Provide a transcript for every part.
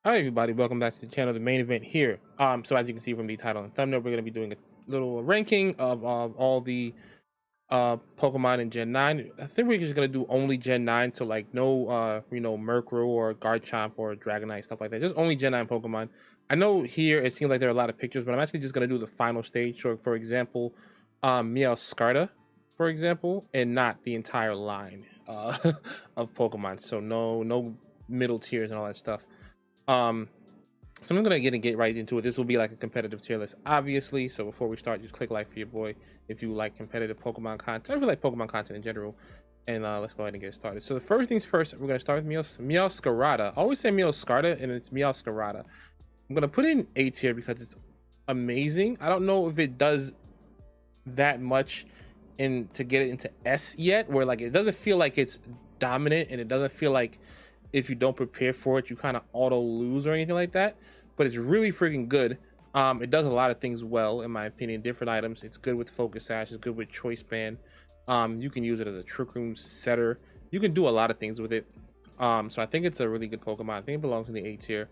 Hi everybody, welcome back to the channel, the main event here. So as you can see from the title and thumbnail, we're gonna be doing a little ranking of all the Pokemon in Gen 9. I think we're just gonna do only Gen 9, so like no Murkrow or Garchomp or Dragonite, stuff like that. Just only Gen 9 Pokemon. I know here it seems like there are a lot of pictures, but I'm actually just gonna do the final stage. So for example, Scarlet, for example, and not the entire line of Pokemon. So no middle tiers and all that stuff. Um, so I'm gonna get right into it. This will be like a competitive tier list, obviously. So before we start, just click like for your boy if you like competitive Pokemon content. I really like Pokemon content in general. And let's go ahead and get started. So the first things first, we're gonna start with Meowscarada. I always say Meowscarada, and it's Meowscarada. I'm gonna put in A tier because it's amazing. I don't know if it does that much in to get it into S yet, where like it doesn't feel like it's dominant, and it doesn't feel like if you don't prepare for it, you kind of auto lose or anything like that. But it's really freaking good. It does a lot of things well, in my opinion. Different items. It's good with Focus Sash. It's good with Choice Band. You can use it as a Trick Room setter. You can do a lot of things with it. So I think it's a really good Pokemon. I think it belongs in the A tier.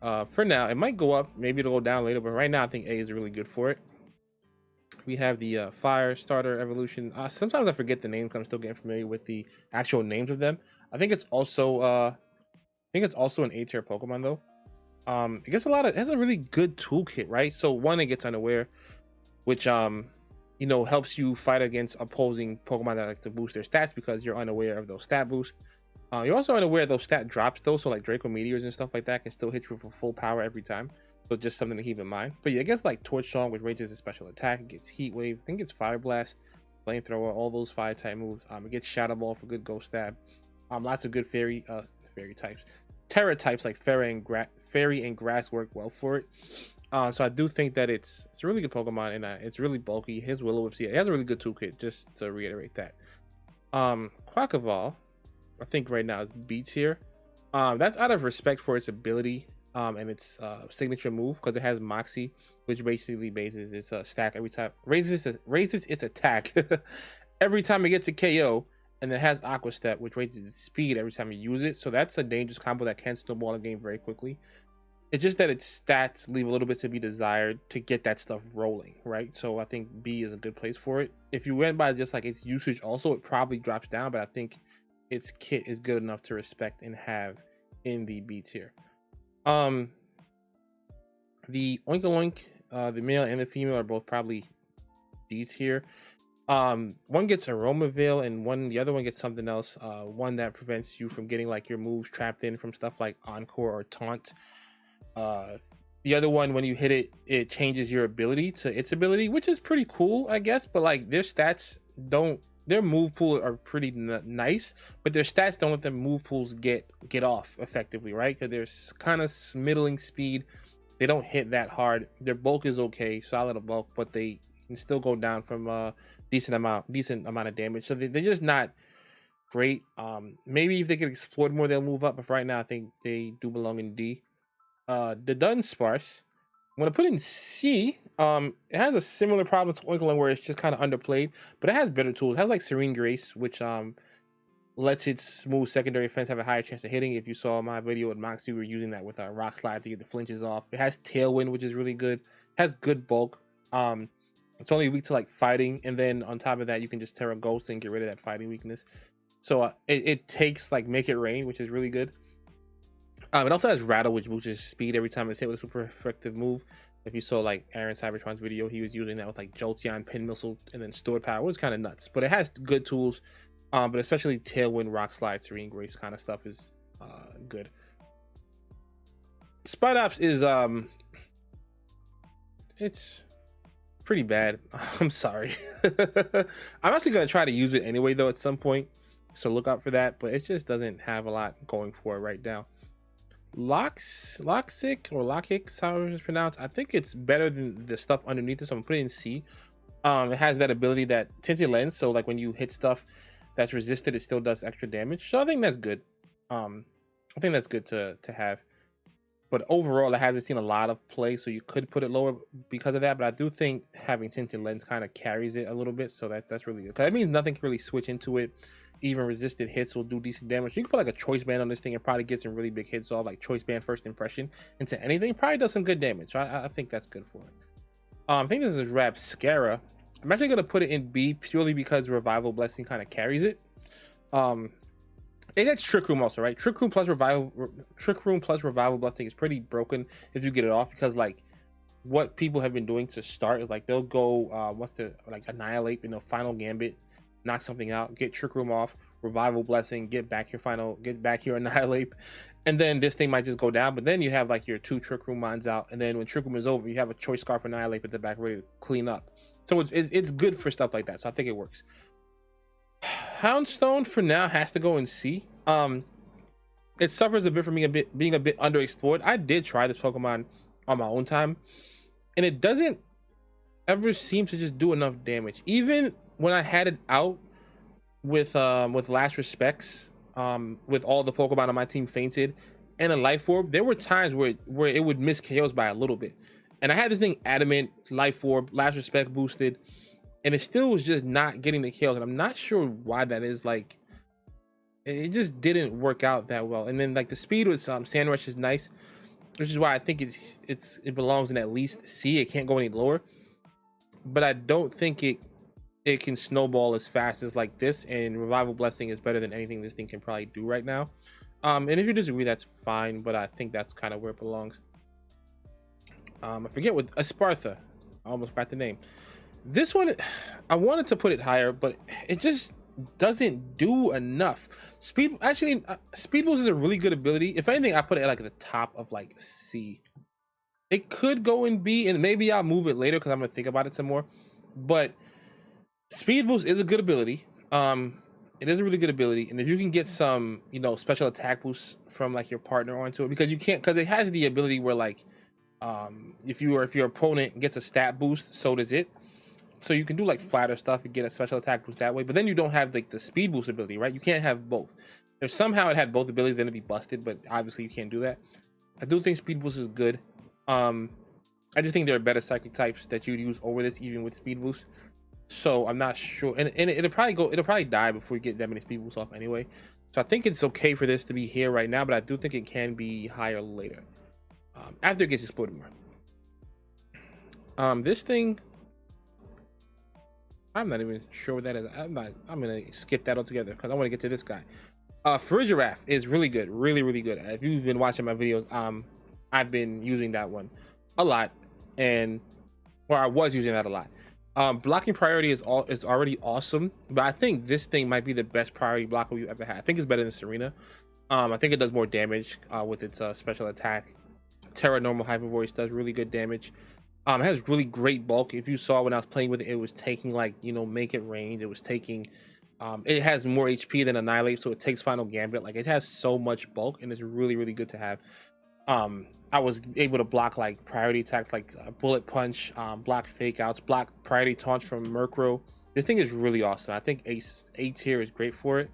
For now, it might go up. Maybe it'll go down later. But right now, I think A is really good for it. We have the Fire Starter Evolution. Sometimes I forget the names because I'm still getting familiar with the actual names of them. I think it's also an A tier Pokemon though. It gets it has a really good toolkit, right? So one, it gets unaware, which helps you fight against opposing Pokemon that like to boost their stats because you're unaware of those stat boosts. You're also unaware of those stat drops though, so like Draco Meteors and stuff like that can still hit you for full power every time. So just something to keep in mind. But yeah, it gets like Torch Song, which raises a special attack. It gets Heat Wave. I think it's Fire Blast, Flamethrower, all those fire type moves. It gets Shadow Ball for good Ghost Stab. Lots of good fairy types. Terra types like fairy and grass work well for it. So I do think that it's a really good Pokemon, and it's really bulky. His Will-O-Wisp, yeah, it has a really good toolkit. Just to reiterate that. Quackleval, I think right now is B tier. That's out of respect for its ability and its signature move, because it has Moxie, which basically bases its stack every time, raises its attack every time it gets a KO, and it has Aqua Step, which raises its speed every time you use it. So that's a dangerous combo that can snowball a game very quickly. It's just that its stats leave a little bit to be desired to get that stuff rolling, right? So I think B is a good place for it. If you went by just like its usage also, it probably drops down, but I think its kit is good enough to respect and have in the B tier. The Oink, the male and the female are both probably D tier. One gets Aroma Veil, and the other one gets something else. One that prevents you from getting like your moves trapped in from stuff like Encore or Taunt. The other one, when you hit it, it changes your ability to its ability, which is pretty cool, I guess. But like their stats don't, their move pool are pretty nice, but their stats don't let their move pools get off effectively, right? Because there's kind of middling speed. They don't hit that hard. Their bulk is okay, solid of bulk, but they can still go down from decent amount of damage. So they're just not great. Maybe if they could explore more, they'll move up. But for right now, I think they do belong in D. The Dunsparce, I'm gonna put in C. It has a similar problem to Oinkling, where it's just kind of underplayed, but it has better tools. It has like Serene Grace, which lets its smooth secondary defense have a higher chance of hitting. If you saw my video with Moxie, we were using that with our Rock Slide to get the flinches off. It has Tailwind, which is really good. It has good bulk. It's only weak to like fighting, and then on top of that, you can just Terra Ghost and get rid of that fighting weakness. So it takes like Make It Rain, which is really good. It also has Rattle, which boosts speed every time it's hit with a super effective move. If you saw like Aaron Cybertron's video, he was using that with like Jolteon, Pin Missile, and then Stored Power. It was kind of nuts, but it has good tools. But especially Tailwind, Rock Slide, Serene Grace kind of stuff is good. Spidops is it's pretty bad. I'm sorry. I'm actually gonna try to use it anyway though at some point, so look out for that. But it just doesn't have a lot going for it right now. Loxic or Lockix, however it's pronounced. I think it's better than the stuff underneath it, so I'm putting in C. It has that ability, that Tinted Lens, so like when you hit stuff that's resisted, it still does extra damage. So I think that's good. I think that's good to have. But overall, it hasn't seen a lot of play, so you could put it lower because of that. But I do think having Tinted Lens kind of carries it a little bit, so that's really good. Because that means nothing can really switch into it. even resisted hits will do decent damage. You can put like a choice band on this thing and probably get some really big hits off, like choice band first impression into anything. Probably does some good damage. So I think that's good for it. I think this is Rapscara. I'm actually gonna put it in B purely because Revival Blessing kind of carries it. It gets Trick Room also, right? Trick Room plus Revival Blessing is pretty broken if you get it off, because like what people have been doing to start is like they'll go Annihilate in the final gambit, knock something out, get Trick Room off, Revival Blessing, get back your Annihilate, and then this thing might just go down. But then you have like your 2 Trick Room mines out, and then when Trick Room is over, you have a Choice Scarf Annihilate at the back ready to clean up. So it's good for stuff like that. So I think it works. Houndstone for now has to go in C. It suffers a bit from being a bit underexplored. I did try this Pokemon on my own time, and it doesn't ever seem to just do enough damage. Even when I had it out with Last Respects, with all the Pokemon on my team fainted and a Life Orb, there were times where it would miss KOs by a little bit. And I had this thing Adamant, Life Orb, Last Respect boosted, and it still was just not getting the kills. And I'm not sure why that is. Like, it just didn't work out that well. And then like the speed with Sand Rush is nice, which is why I think it belongs in at least C. It can't go any lower. But I don't think it can snowball as fast as like this. And Revival Blessing is better than anything this thing can probably do right now. And if you disagree, that's fine. But I think that's kind of where it belongs. I forget what Espartha. I almost forgot the name. This one, I wanted to put it higher, but it just doesn't do enough. Speed Boost is a really good ability. If anything, I put it at like the top of like C. It could go in B, and maybe I'll move it later because I'm gonna think about it some more. But Speed Boost is a good ability. It is a really good ability, and if you can get some, special attack boosts from like your partner onto it, because it has the ability where like, if your opponent gets a stat boost, so does it. So you can do like flatter stuff and get a special attack boost that way, but then you don't have like the speed boost ability, right? You can't have both. If somehow it had both abilities, then it'd be busted, but obviously you can't do that. I do think speed boost is good. I just think there are better psychic types that you'd use over this, even with speed boost. So I'm not sure, and it'll probably die before you get that many speed boosts off anyway. So I think it's okay for this to be here right now, but I do think it can be higher later, after it gets exploded more. This thing, I'm not even sure what that is. I'm gonna skip that altogether because I want to get to this guy. Farigiraf is really good, really good. If you've been watching my videos, I've been using that one a lot, I was using that a lot. Blocking priority is already awesome, but I think this thing might be the best priority blocker we've ever had. I think it's better than Serena. I think it does more damage with its special attack. Terra Normal Hyper Voice does really good damage. It has really great bulk. If you saw when I was playing with it, it was taking like, Make It Rain. It was taking, it has more HP than Annihilate, so it takes Final Gambit. Like, it has so much bulk, and it's really good to have. I was able to block like priority attacks like Bullet Punch, block Fake Outs, block priority taunts from Murkrow. This thing is really awesome. I think A tier is great for it.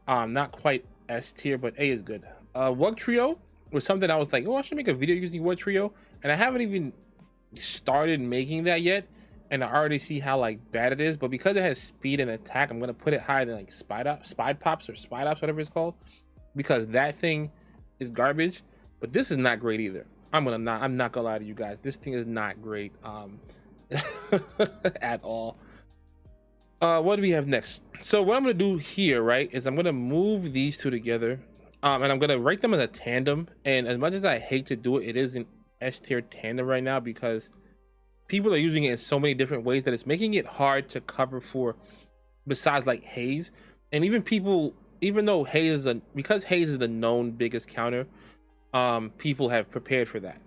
Not quite S tier, but A is good. Wug Trio was something I was like, I should make a video using Wug Trio, and I haven't even started making that yet, and I already see how like bad it is. But because it has speed and attack, I'm gonna put it higher than like Spide Pops, whatever it's called, because that thing is garbage. But this is not great either. I'm not gonna lie to you guys, this thing is not great at all. What do we have next? So what I'm gonna do here, right, is I'm gonna move these two together, and I'm gonna write them as a tandem. And as much as I hate to do it, it is an S tier tandem right now because people are using it in so many different ways that it's making it hard to cover for, besides like Haze. And even though because Haze is the known biggest counter, people have prepared for that.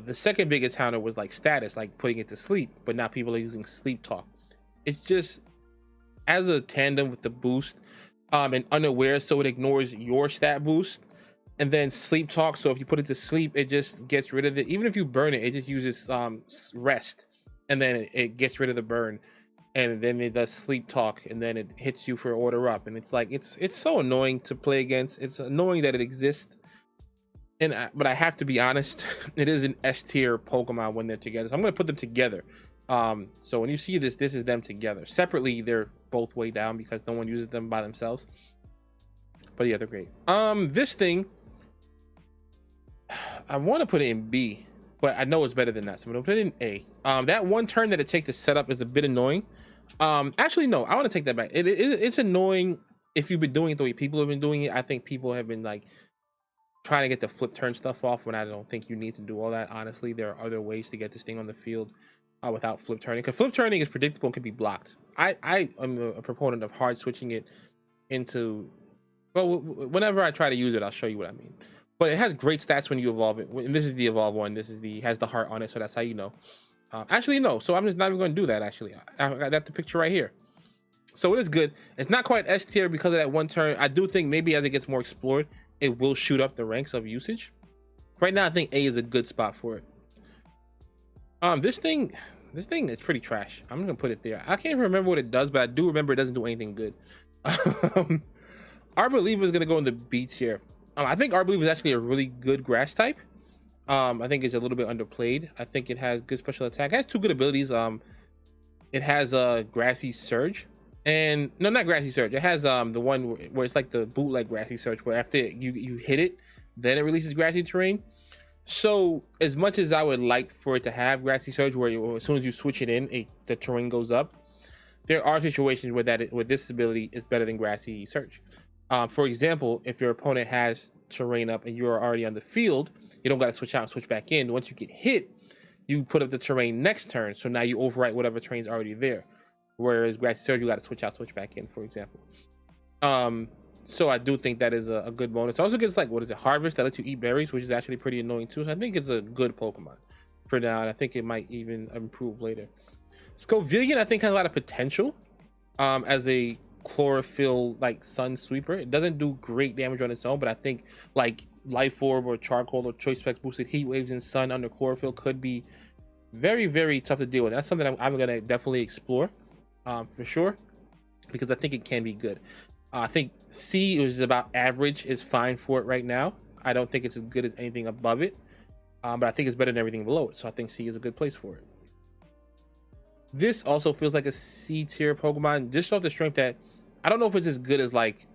The second biggest counter was like status, like putting it to sleep, but now people are using sleep talk. It's just as a tandem with the boost, and unaware, so it ignores your stat boost. And then sleep talk, so if you put it to sleep, it just gets rid of it. Even if you burn it, it just uses rest, and then it gets rid of the burn, and then it does sleep talk, and then it hits you for order up. And it's like it's so annoying to play against. It's annoying that it exists, but I have to be honest, it is an S tier Pokemon when they're together. So I'm gonna put them together. So when you see this is them together. Separately, they're both way down because no one uses them by themselves. But yeah, they're great. This thing, I want to put it in B, but I know it's better than that, so I'm gonna put it in A. That one turn that it takes to set up is a bit annoying. Actually, no, I want to take that back. It's annoying if you've been doing it the way people have been doing it. I think people have been like trying to get the flip turn stuff off when I don't think you need to do all that. Honestly, there are other ways to get this thing on the field without flip turning, because flip turning is predictable and can be blocked. I am a proponent of hard switching it into, well, whenever I try to use it, I'll show you what I mean. But it has great stats when you evolve it. And this is the evolve one. This is has the heart on it, so that's how you know. Actually, no. So I'm just not even going to do that. Actually, I got that the picture right here. So it is good. It's not quite S tier because of that one turn. I do think maybe as it gets more explored, it will shoot up the ranks of usage. Right now, I think A is a good spot for it. This thing is pretty trash. I'm gonna put it there. I can't even remember what it does, but I do remember it doesn't do anything good. Our Believer is gonna go in the B tier. I think Our Believer is actually a really good grass type. I think it's a little bit underplayed. I think it has good special attack. It has two good abilities. It has a Grassy Surge, and no, not Grassy Surge. It has the one where it's like the bootleg Grassy Surge, where after you hit it, then it releases Grassy Terrain. So as much as I would like for it to have Grassy Surge, where as soon as you switch it in, the terrain goes up, there are situations where this ability is better than Grassy Surge. For example, if your opponent has terrain up and you're already on the field, you don't got to switch out and switch back in. Once you get hit, you put up the terrain next turn, so now you overwrite whatever terrain's already there. Whereas Grassy Surge, you got to switch out, switch back in, for example. So I do think that is a good bonus. It also gets like, what is it, Harvest, that lets you eat berries, which is actually pretty annoying too. So I think it's a good Pokemon for now, and I think it might even improve later. Scovillion, I think, has a lot of potential as a chlorophyll like sun sweeper. It doesn't do great damage on its own, but I think like Life Orb or Charcoal or Choice Specs boosted Heat Waves in Sun under chlorophyll could be very, very tough to deal with. That's something I'm gonna definitely explore for sure, because I think it can be good. I think C, which is about average, is fine for it right now. I don't think it's as good as anything above it, but I think it's better than everything below it. So I think C is a good place for it. This also feels like a C tier Pokemon, just off the strength that I don't know if it's as good as like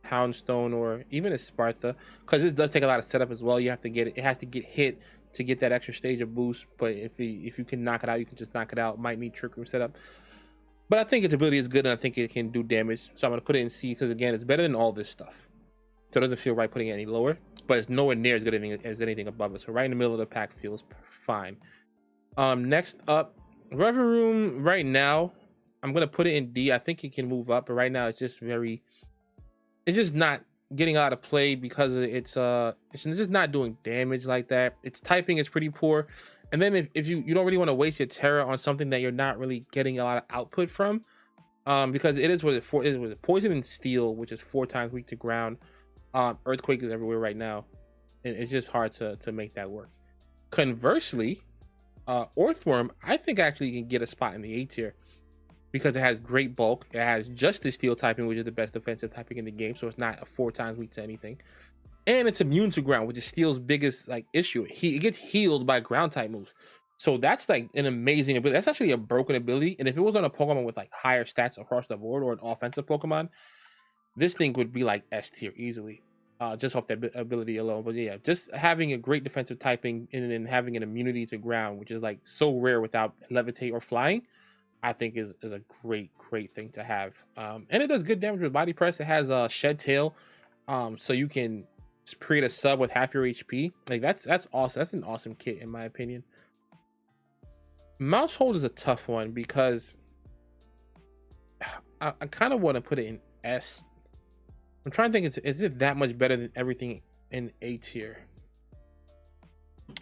Houndstone or even as Sparta, because this does take a lot of setup as well. You have to get it; it has to get hit to get that extra stage of boost. But if you can knock it out, you can just knock it out. Might need Trick Room setup. But I think its ability is good, and I think it can do damage. So I'm going to put it in C because, again, it's better than all this stuff. So it doesn't feel right putting it any lower, but it's nowhere near as good as anything above it. So right in the middle of the pack feels fine. Next up, Revavroom. Right now, I'm going to put it in D. I think it can move up, but right now it's just not getting out of play because it's just not doing damage like that. Its typing is pretty poor. And then if you don't really want to waste your Terra on something that you're not really getting a lot of output from, because it is Poison and Steel, which is 4 times weak to ground. Earthquake is everywhere right now, and it's just hard to make that work. Conversely, Earthworm, I think actually can get a spot in the A tier because it has great bulk. It has just the Steel typing, which is the best defensive typing in the game, so it's not a 4 times weak to anything. And it's immune to ground, which is Steel's biggest like issue. It gets healed by ground type moves. So that's like an amazing ability. That's actually a broken ability. And if it was on a Pokemon with like higher stats across the board or an offensive Pokemon, this thing would be like S tier easily, just off that ability alone. But yeah, just having a great defensive typing and then having an immunity to ground, which is like so rare without Levitate or Flying, I think is a great thing to have. And it does good damage with Body Press. It has a Shed Tail, so you can create a sub with half your HP. Like that's awesome. That's an awesome kit in my opinion. Mousehold is a tough one because I kind of want to put it in S. I'm trying to think, is it that much better than everything in A tier?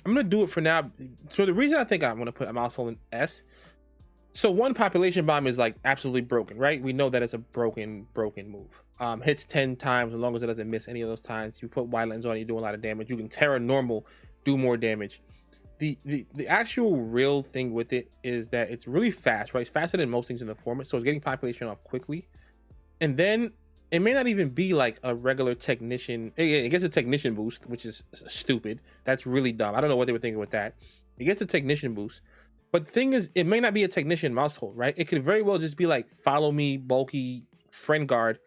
I'm gonna do it for now. So the reason I think I'm gonna put a Mousehold in S, so one, Population Bomb is like absolutely broken, right? We know that it's a broken move. Hits 10 times, as long as it doesn't miss any of those times. You put Wildlands on, you do a lot of damage. You can Terra Normal, do more damage. The actual real thing with it is that it's really fast, right? It's faster than most things in the format, so it's getting population off quickly. And then it may not even be like a regular Technician. It gets a Technician boost, which is stupid. That's really dumb. I don't know what they were thinking with that. It gets a Technician boost. But the thing is, it may not be a technician mouse hold, right? It could very well just be like follow me, bulky, friend guard,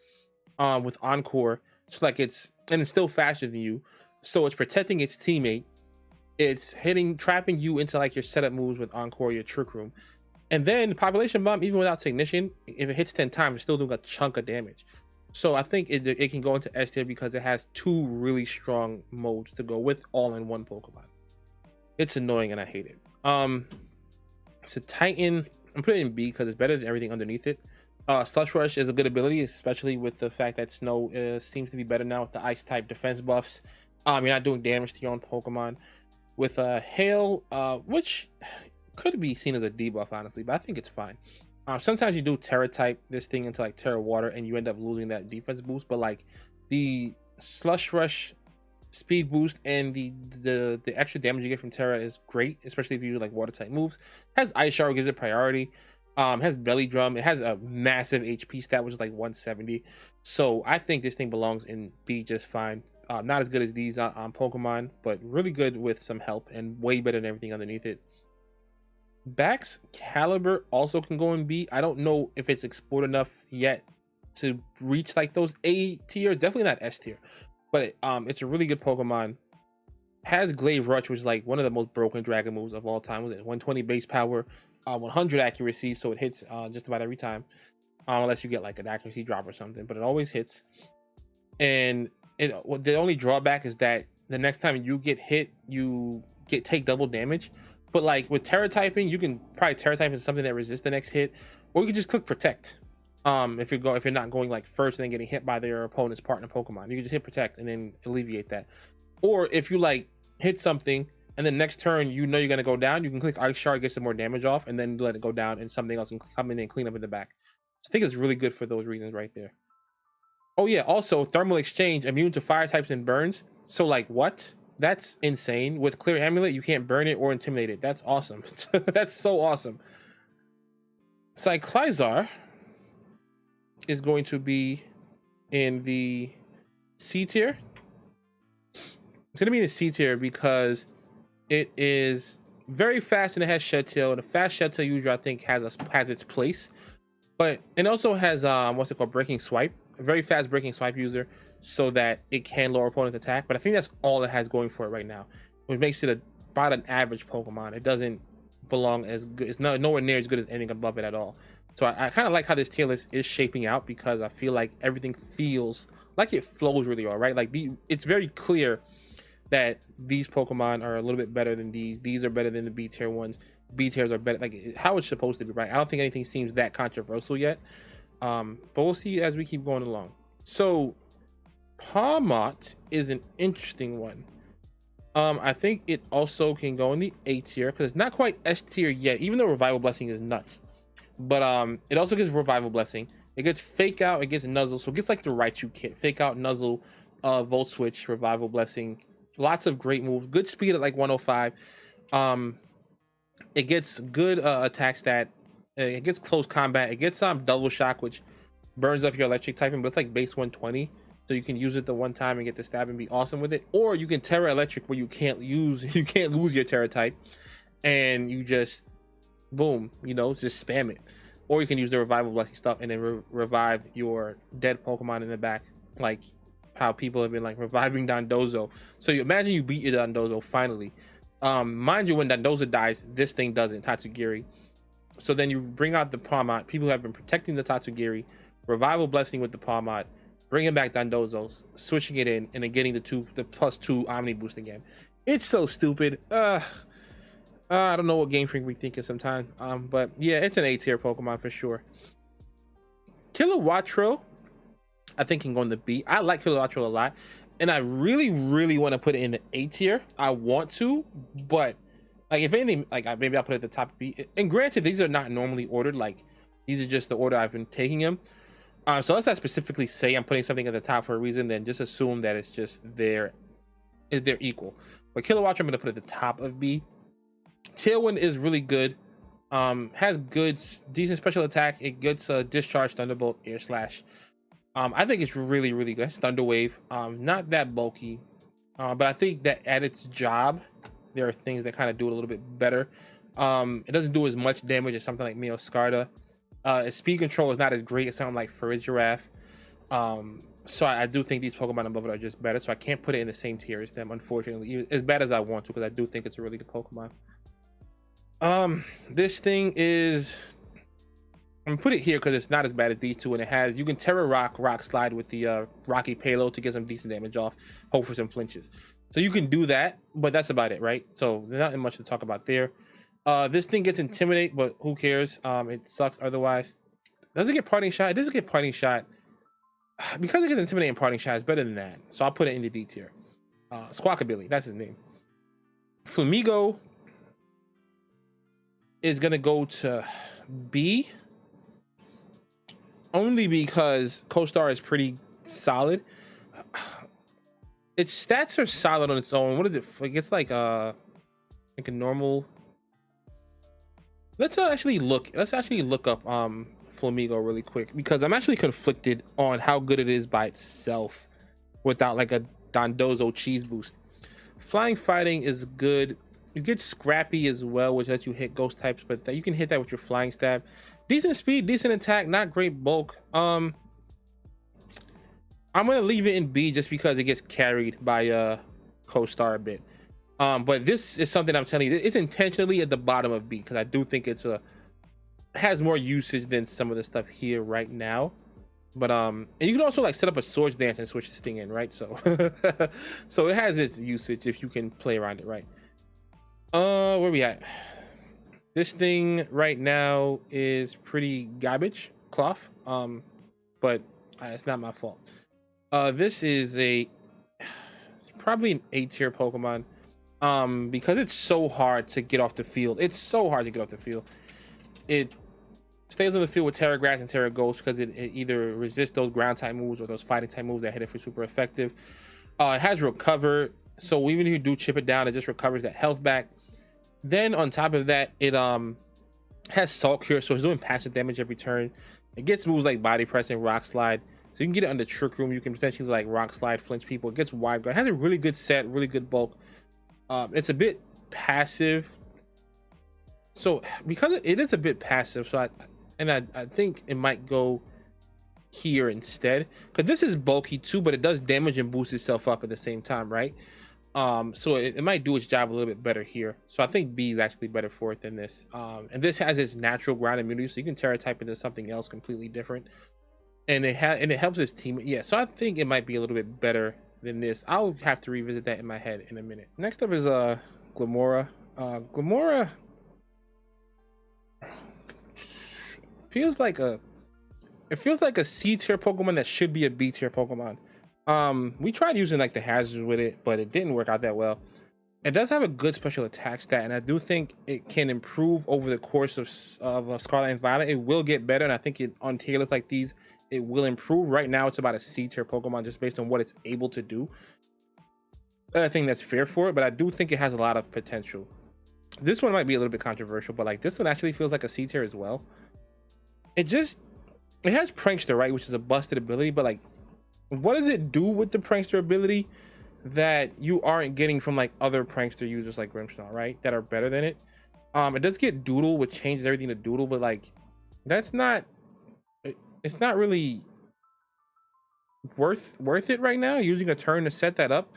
with Encore. So like it's still faster than you. So it's protecting its teammate. It's trapping you into like your setup moves with Encore, your trick room. And then population bomb, even without technician, if it hits 10 times, it's still doing a chunk of damage. So I think it can go into S tier because it has two really strong modes to go with all in one Pokemon. It's annoying and I hate it. It's a Titan. I'm putting it in B because it's better than everything underneath it. Slush Rush is a good ability, especially with the fact that Snow seems to be better now with the Ice type defense buffs. You're not doing damage to your own Pokemon. With Hail, which could be seen as a debuff, honestly, but I think it's fine. Sometimes you do Terra type this thing into like Terra Water and you end up losing that defense boost, but like the Slush Rush speed boost and the extra damage you get from Terra is great, especially if you do like water type moves. Has Ice Shower, gives it priority. Has Belly Drum. It has a massive HP stat, which is like 170. So I think this thing belongs in B just fine. Not as good as these on Pokemon, but really good with some help and way better than everything underneath it. Bax Caliber also can go in B. I don't know if it's explored enough yet to reach like those A tier. Definitely not S tier, but it's a really good Pokemon. Has Glaive Rush, which is like one of the most broken dragon moves of all time. With it 120 base power, 100 accuracy, so it hits just about every time, unless you get like an accuracy drop or something. But it always hits. And the only drawback is that the next time you get hit, you take double damage. But like with Terra typing, you can probably Terra type into something that resists the next hit, or you can just click Protect. If you're not going like first and then getting hit by their opponent's partner Pokemon, you can just hit Protect and then alleviate that. Or if you like hit something and then next turn you know you're gonna go down, you can click Ice Shard, get some more damage off, and then let it go down, and something else can come in and clean up in the back. So I think it's really good for those reasons right there. Oh yeah, also Thermal Exchange, immune to fire types and burns. So like what? That's insane. With Clear Amulet, you can't burn it or intimidate it. That's awesome. That's so awesome. Cyclizar is going to be in the C tier. It's going to be in the C tier because it is very fast and it has Shed Tail. And a fast Shed Tail user, I think, has its place. But it also has what's it called? Breaking Swipe. A very fast breaking swipe user, so that it can lower opponent's attack. But I think that's all it has going for it right now, which makes it about an average Pokemon. It doesn't belong as good. It's nowhere near as good as anything above it at all. So I kind of like how this tier list is shaping out, because I feel like everything feels like it flows really well, right? Like it's very clear that these Pokemon are a little bit better than these. These are better than the B tier ones. B tiers are better, like how it's supposed to be, right? I don't think anything seems that controversial yet. But we'll see as we keep going along. So Palmot is an interesting one. I think it also can go in the A tier because it's not quite S tier yet, even though Revival Blessing is nuts. But it also gets Revival Blessing. It gets Fake Out, it gets Nuzzle, so it gets like the Raichu kit. Fake Out, Nuzzle, Volt Switch, Revival Blessing. Lots of great moves. Good speed at like 105. It gets good attack stat. It gets close combat. It gets double shock, which burns up your electric typing, but it's like base 120, so you can use it the one time and get the stab and be awesome with it. Or you can Terra Electric, where you can't lose your Terra type, and you just boom, just spam it. Or you can use the Revival Blessing stuff and then revive your dead Pokemon in the back, like how people have been like reviving Dondozo. So you imagine you beat your Dondozo finally. Mind you, when Dondozo dies, this thing doesn't, Tatsugiri. So then you bring out the Palmot. People have been protecting the Tatsugiri, Revival Blessing with the Palmot, bringing back Dondozo, switching it in, and then getting the +2 Omni boost again. It's so stupid. I don't know what Game Freak we thinking sometimes. But yeah, it's an A tier Pokemon for sure. Kilowattrel, I think, can go in the B. I like Kilowattrel a lot, and I really, really want to put it in the A tier. I want to, but like if anything, like maybe I'll put it at the top B. And granted, these are not normally ordered. Like these are just the order I've been taking them. So let's not specifically say I'm putting something at the top for a reason. Then just assume that it's just they're equal. But Kilowattrel, I'm gonna put at the top of B. Tailwind is really good. Has decent special attack. It gets a Discharge, Thunderbolt, Air Slash. I think it's really, really good. It's Thunder Wave. Not that bulky, but I think that at its job, there are things that kind of do it a little bit better. It doesn't do as much damage as something like Meowscarda. Its speed control is not as great as something like Farigiraf. So I do think these Pokemon above it are just better. So I can't put it in the same tier as them, unfortunately, as bad as I want to, because I do think it's a really good Pokemon. This thing is, I'm gonna put it here because it's not as bad as these two, and it has, you can Terra Rock Slide with the Rocky payload to get some decent damage off, hope for some flinches. So you can do that, but that's about it, right? So there's not much to talk about there. This thing gets Intimidate, but who cares? It sucks otherwise. Does it get Parting Shot? It doesn't get Parting Shot. Because it gets Intimidate and Parting Shot, it's better than that. So I'll put it in the D tier. Squawkabilly, that's his name. Flamigo is gonna go to B. Only because CoStar is pretty solid. Its stats are solid on its own. What is it? Like, it's like a normal. Let's actually look up Flamigo really quick, because I'm actually conflicted on how good it is by itself without like a Dondozo cheese boost. Flying Fighting is good. You get Scrappy as well, which lets you hit ghost types, but you can hit that with your Flying Stab. Decent speed, decent attack, not great bulk. I'm gonna leave it in B just because it gets carried by CoStar a bit. But this is something I'm telling you, it's intentionally at the bottom of B because I do think it has more usage than some of the stuff here right now. But and you can also like set up a Swords Dance and switch this thing in, right? So so it has its usage if you can play around it right. Where we at? This thing right now is pretty garbage cloth, but it's not my fault. This is it's probably an A tier Pokemon, because it's so hard to get off the field. It's so hard to get off the field. It stays on the field with Terra Grass and Terra Ghost because it either resists those ground type moves or those fighting type moves that hit it for super effective. It has Recover, so even if you do chip it down, it just recovers that health back. Then on top of that, it has Salt Cure, so it's doing passive damage every turn. It gets moves like Body Press and Rock Slide, so you can get it under Trick Room. You can potentially like Rock Slide, flinch people. It gets Wide Guard. It has a really good set, really good bulk. It's a bit passive, so because it is a bit passive, so I think it might go here instead, because this is bulky too, but it does damage and boost itself up at the same time, right? So it might do its job a little bit better here. So I think B is actually better for it than this. And this has its natural ground immunity, so you can Terra type into something else completely different, and it helps its team. Yeah, so I think it might be a little bit better than this. I'll have to revisit that in my head in a minute. Next up is Glamora. Glamora feels like a C tier Pokemon that should be a B tier Pokemon. We tried using like the hazards with it, but it didn't work out that well. It does have a good special attack stat, and I do think it can improve over the course of Scarlet and Violet. It will get better, and I think on tier lists like these, it will improve. Right now, it's about a C tier Pokemon just based on what it's able to do. I think that's fair for it, but I do think it has a lot of potential. This one might be a little bit controversial, but like this one actually feels like a C tier as well. It has Prankster, right, which is a busted ability, but like, what does it do with the Prankster ability that you aren't getting from like other Prankster users like Grimmsnarl, right, that are better than it? It does get Doodle, which changes everything to Doodle, but like it's not really worth it right now, using a turn to set that up.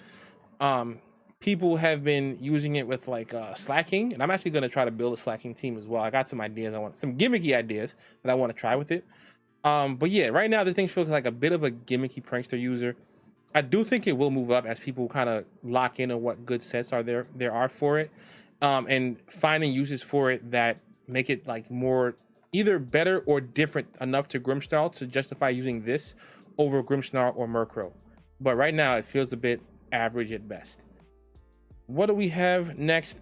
People have been using it with like slacking, and I'm actually going to try to build a slacking team as well. I got some ideas. I want some gimmicky ideas that I want to try with it. But yeah, right now this thing feels like a bit of a gimmicky Prankster user. I do think it will move up as people kind of lock in on what good sets there are for it, and finding uses for it that make it like more either better or different enough to Grimmsnarl to justify using this over Grimmsnarl or Murkrow. But right now it feels a bit average at best. What do we have next?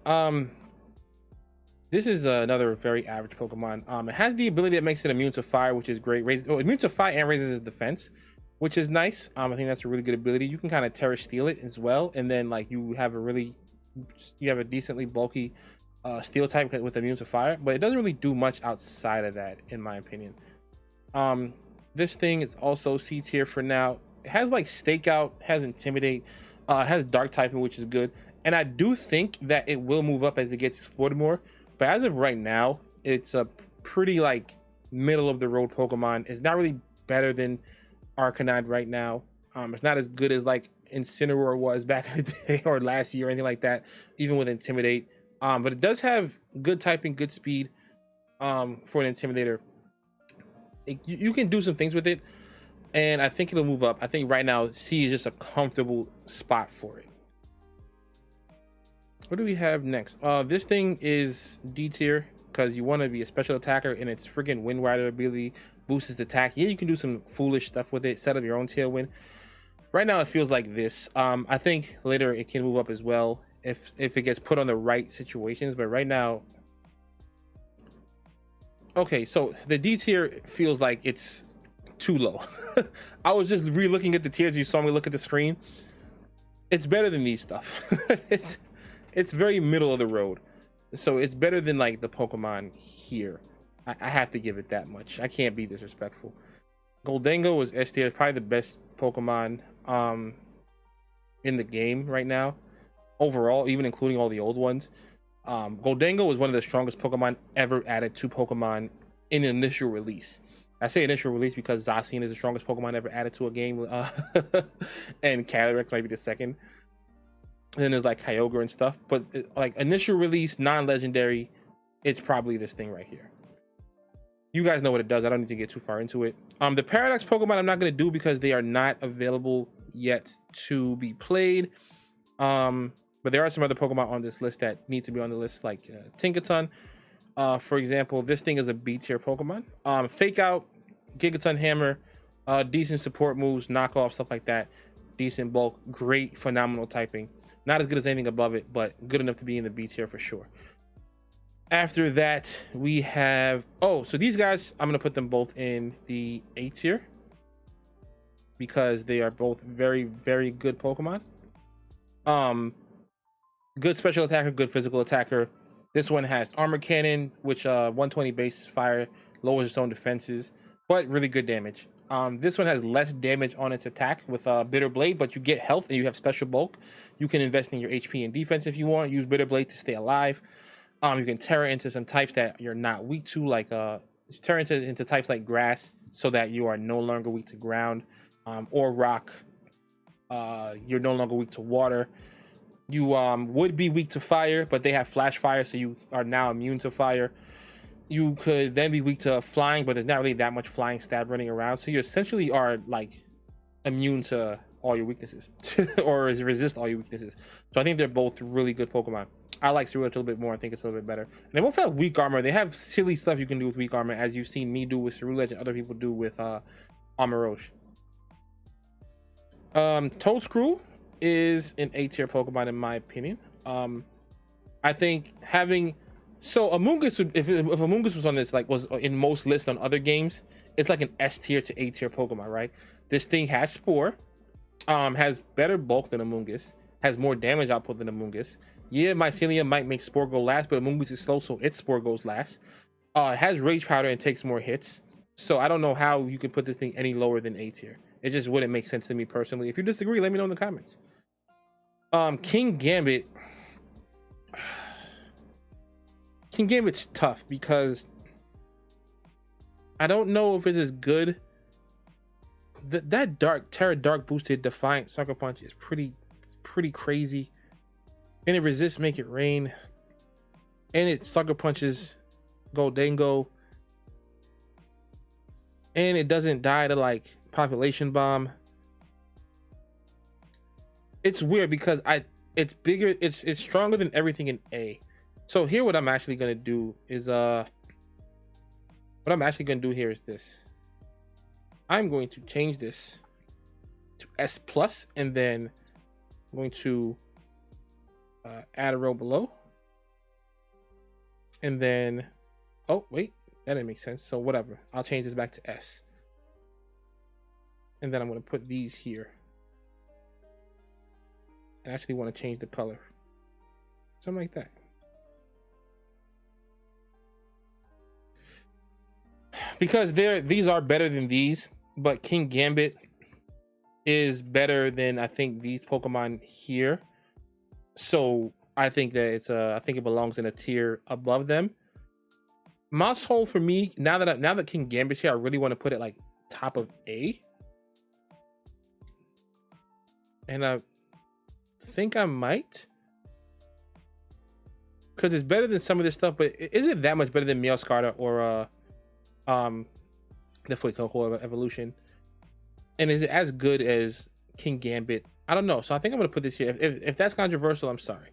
This is another very average Pokemon. It has the ability that makes it immune to fire, which is great. Immune to fire and raises its defense, which is nice. I think that's a really good ability. You can kind of Terra Steel it as well, and then like you have a decently bulky Steel type with immune to fire, but it doesn't really do much outside of that, in my opinion. This thing is also C tier for now. It has like Stakeout, has Intimidate, has Dark typing, which is good, and I do think that it will move up as it gets explored more. but as of right now, it's a pretty like middle of the road Pokemon. It's not really better than Arcanine right now. It's not as good as like Incineroar was back in the day or last year or anything like that, even with Intimidate. But it does have good typing, good speed for an Intimidator. You can do some things with it, and I think it'll move up. I think right now C is just a comfortable spot for it. What do we have next? This thing is D tier because you want to be a special attacker, and its freaking Wind Rider ability boosts its attack. Yeah, you can do some foolish stuff with it, set up your own Tailwind. Right now it feels like this. I think later it can move up as well if it gets put on the right situations, but right now, okay, so the D tier feels like it's too low. I was just re-looking at the tiers. You saw me look at the screen. It's better than these stuff. It's very middle of the road, so it's better than like the Pokemon here. I have to give it that much. I can't be disrespectful. Goldango was S tier, probably the best Pokemon in the game right now overall, even including all the old ones. Goldango was one of the strongest Pokemon ever added to Pokemon in initial release. I say initial release because Zacian is the strongest Pokemon ever added to a game, and Calyrex might be the second. And then there's like Kyogre and stuff, but like initial release, non-legendary, it's probably this thing right here. You guys know what it does. I don't need to get too far into it. The Paradox Pokemon I'm not going to do because they are not available yet to be played. But there are some other Pokemon on this list that need to be on the list, like Tinkaton. For example, this thing is a B tier Pokemon. Fake Out, Gigaton Hammer, decent support moves, knockoff, stuff like that. Decent bulk, great, phenomenal typing. Not as good as anything above it, but good enough to be in the B tier for sure. After that, we have, so these guys, I'm going to put them both in the A tier because they are both very, very good Pokemon. Good special attacker, good physical attacker. This one has armor cannon, which 120 base fire, lowers its own defenses, but really good damage. This one has less damage on its attack with Bitter Blade, but you get health and you have special bulk. You can invest in your HP and defense if you want. Use Bitter Blade to stay alive. You can Terra into some types that you're not weak to, like Terra into types like grass, so that you are no longer weak to ground, or rock. You're no longer weak to water. You would be weak to fire, but they have flash fire, so you are now immune to fire. You could then be weak to flying, but there's not really that much flying stab running around, so you essentially are like immune to all your weaknesses or resist all your weaknesses. So I think they're both really good Pokemon. I like Cerulean a little bit more. I think it's a little bit better. And they both have weak armor. They have silly stuff you can do with weak armor, as you've seen me do with Cerulean and other people do with Amaroche. Toadscrew is an A tier Pokemon in my opinion. I think having Amoonguss would, if Amoonguss was on this, like was in most lists on other games, it's like an S tier to A tier Pokemon, right? This thing has Spore, has better bulk than Amoonguss, has more damage output than Amoonguss. Yeah, Mycelium might make Spore go last, but Amoonguss is slow, so its Spore goes last. It has Rage Powder and takes more hits, so I don't know how you could put this thing any lower than A tier. It just wouldn't make sense to me personally. If you disagree, let me know in the comments. King Gambit. King Gambit's tough because I don't know if it's as good. That Terra Dark boosted Defiant Sucker Punch is pretty crazy. And it resists Make It Rain. And it Sucker Punches Goldango. And it doesn't die to like Population Bomb. It's weird because it's bigger, it's stronger than everything in A. So here what I'm actually gonna do is here is this. I'm going to change this to S plus, and then I'm going to add a row below, and then wait, that didn't make sense, so whatever, I'll change this back to S, and then I'm going to put these here. I actually want to change the color, something like that. Because these are better than these, but King Gambit is better than I think these Pokemon here. So I think that I think it belongs in a tier above them. Mouse Hole for me, now that King Gambit's here, I really want to put it like top of A. And I think I might, because it's better than some of this stuff, but is it that much better than Meowscarlet or the Fuecoco evolution? And is it as good as King Gambit? I don't know. So I think I'm gonna put this here. If that's controversial, I'm sorry.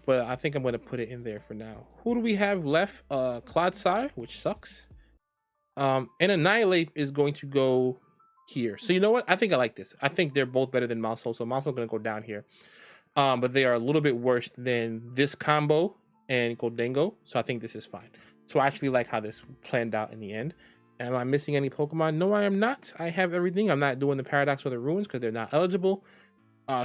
But I think I'm gonna put it in there for now. Who do we have left? Clodsire, which sucks. And Annihilate is going to go here. So you know what? I think I like this. I think they're both better than Mousehole. So Mousehole's gonna go down here. But they are a little bit worse than this combo and Goldengo. So I think this is fine. So I actually like how this planned out in the end. Am I missing any Pokemon? No, I am not. I have everything. I'm not doing the Paradox or the Ruins because they're not eligible.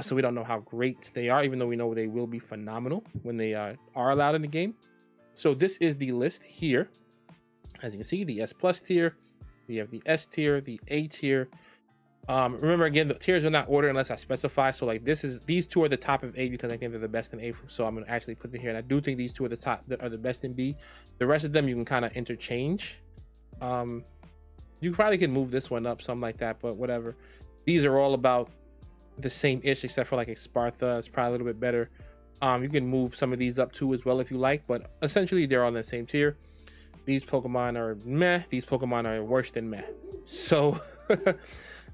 So we don't know how great they are, even though we know they will be phenomenal when they are allowed in the game. So this is the list here. As you can see, the S plus tier, we have the S tier, the A tier. Remember again, the tiers are not ordered unless I specify. So like these two are the top of A because I think they're the best in A. So I'm gonna actually put them here, and I do think these two are the top, are the best in B. The rest of them you can kind of interchange. You probably can move this one up, something like that, but whatever. These are all about the same ish, except for like Sparta. It's probably a little bit better. You can move some of these up too as well if you like, but essentially they're all in the same tier. These Pokemon are meh. These Pokemon are worse than meh. So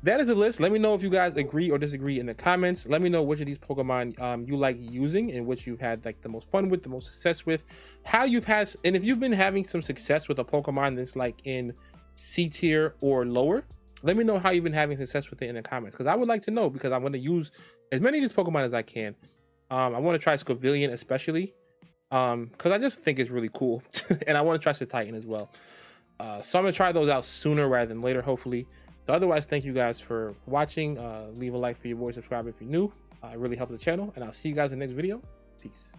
that is the list. Let me know if you guys agree or disagree in the comments. Let me know which of these Pokemon you like using and which you've had like the most fun with, the most success with, how you've had, and if you've been having some success with a Pokemon that's like in C tier or lower, let me know how you've been having success with it in the comments, because I would like to know, because I'm going to use as many of these Pokemon as I can. I want to try Scovillian especially, because I just think it's really cool. And I want to try Titan as well. So I'm going to try those out sooner rather than later, hopefully. So otherwise, thank you guys for watching. Leave a like for your boy, subscribe if you're new. It really helps the channel, and I'll see you guys in the next video. Peace.